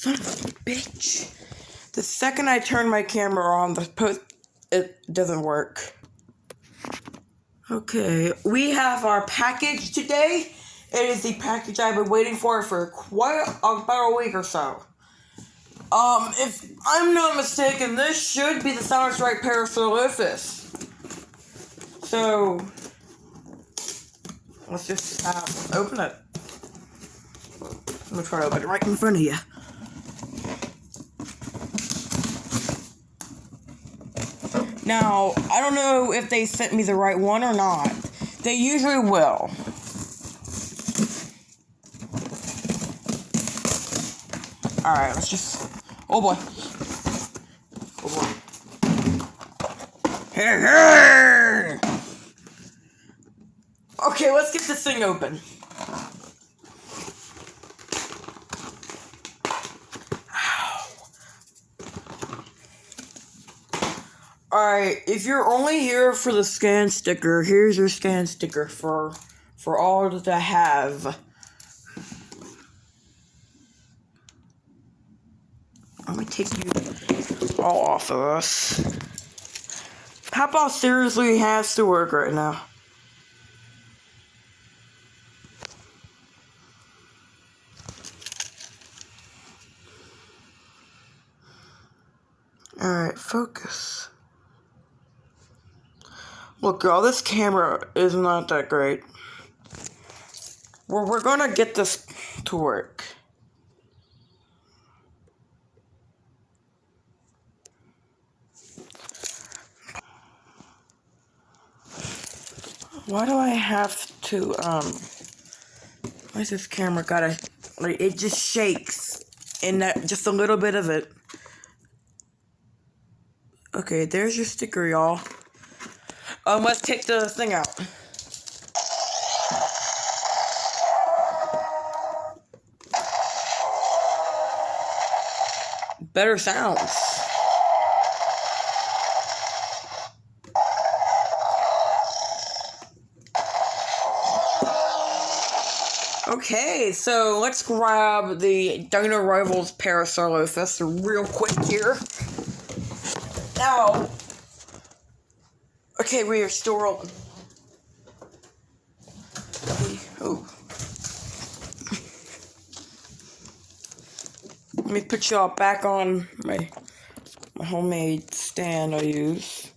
Son of a bitch. The second I turn my camera on, it doesn't work. Okay, we have our package today. It is the package I've been waiting for quite about a week or so. If I'm not mistaken, this should be the Soundstrike parasaurolophus. So, let's just open it. I'm gonna try to open it right in front of you. Now, I don't know if they sent me the right one or not. They usually will. Alright, let's just... Oh boy. Oh boy. Hey, hey! Okay, let's get this thing open. Alright, if you're only here for the scan sticker, here's your scan sticker for all that I have. Let me take you all off of this. Papa seriously has to work right now. Alright, focus. Look, girl, this camera is not that great. We're gonna get this to work. Why do I have to, why is this camera gotta, like, it just shakes in that, just a little bit of it. Okay, there's your sticker, y'all. Let's take the thing out. Better sounds. Okay, so let's grab the Dino Rivals parasaurolophus real quick here. Now, okay, we are still rolling. Oh. Let me put y'all back on my homemade stand I use.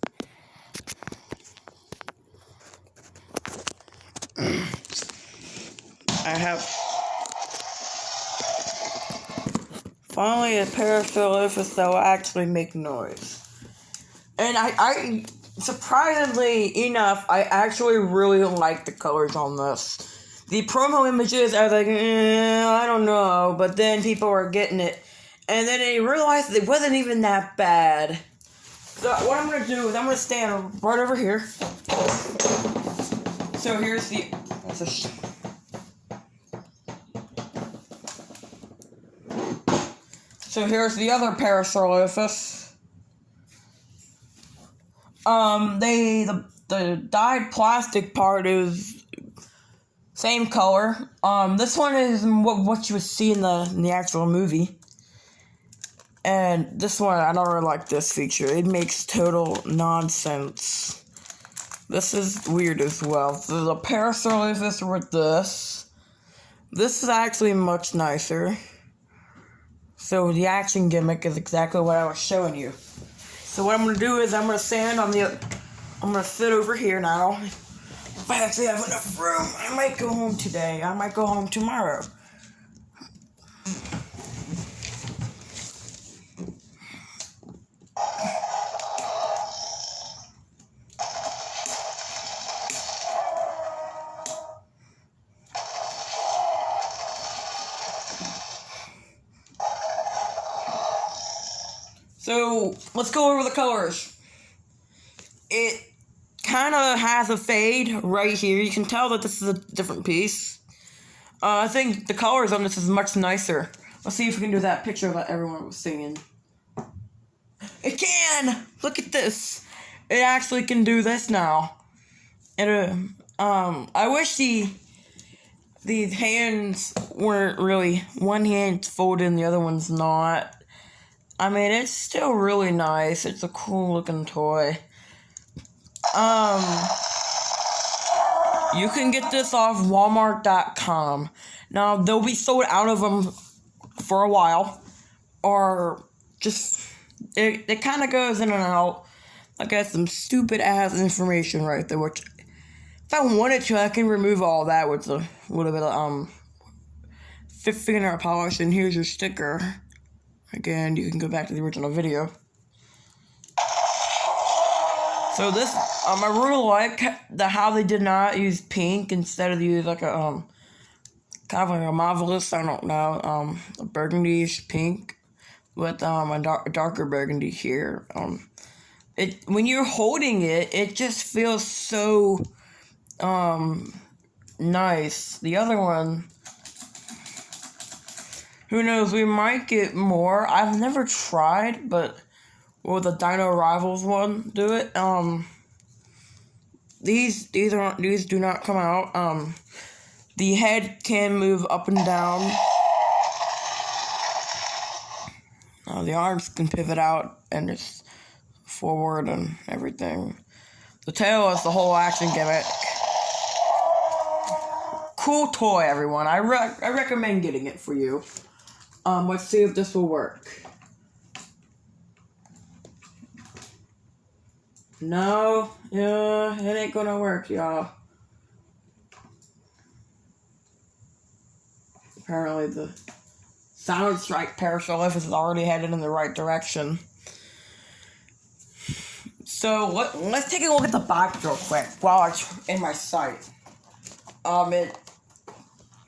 I have finally a parasaurolophus that will actually make noise. And I surprisingly enough, I actually really like the colors on this. The promo images, I was like, I don't know, but then people were getting it, and then they realized it wasn't even that bad. So what I'm gonna do is I'm gonna stand right over here. So here's the. So here's the other parasaurolophus. The dyed plastic part is same color. This one is what you would see in the actual movie. And this one, I don't really like this feature. It makes total nonsense. This is weird as well. So the parasaurolophus with this. This is actually much nicer. So the action gimmick is exactly what I was showing you. So what I'm going to do is I'm going to sit over here now. If I actually have enough room, I might go home today. I might go home tomorrow. So, let's go over the colors. It kind of has a fade right here. You can tell that this is a different piece. I think the colors on this is much nicer. Let's see if we can do that picture that everyone was singing. It can! Look at this. It actually can do this now. And, I wish the these hands weren't really, one hand's folded and the other one's not. I mean, it's still really nice. It's a cool looking toy. You can get this off Walmart.com. Now, they'll be sold out of them for a while. Or just, it kind of goes in and out. I got some stupid ass information right there, which, if I wanted to, I can remove all that with a little bit of, fingernail polish. And here's your sticker. Again, you can go back to the original video. So this, I really like how they did not use pink instead of use like a, kind of like a marvelous, I don't know, a burgundy-ish pink with, a darker burgundy here. When you're holding it, it just feels so, nice. The other one, who knows, we might get more. I've never tried, but will the Dino Rivals one do it? These do not come out. The head can move up and down. The arms can pivot out, and it's forward and everything. The tail is the whole action gimmick. Cool toy, everyone. I recommend getting it for you. Let's see if this will work. No, yeah, it ain't gonna work, y'all. Apparently the Sound Strike parasaurolophus is already headed in the right direction. So let's take a look at the box real quick while it's in my site.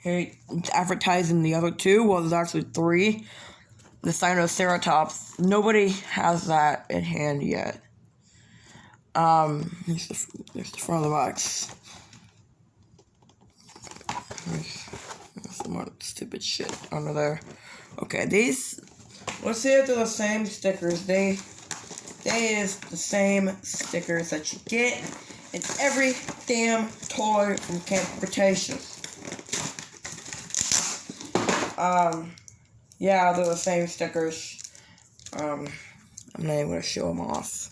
It's advertising the other two. Well, there's actually three. The Sinoceratops. Nobody has that in hand yet. Here's the front of the box. There's some more stupid shit under there. Okay, these, let's see if they're the same stickers. They is the same stickers that you get in every damn toy from Camp Cretaceous. Yeah, they're the same stickers. I'm not even gonna show them off.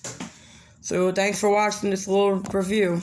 So, thanks for watching this little review.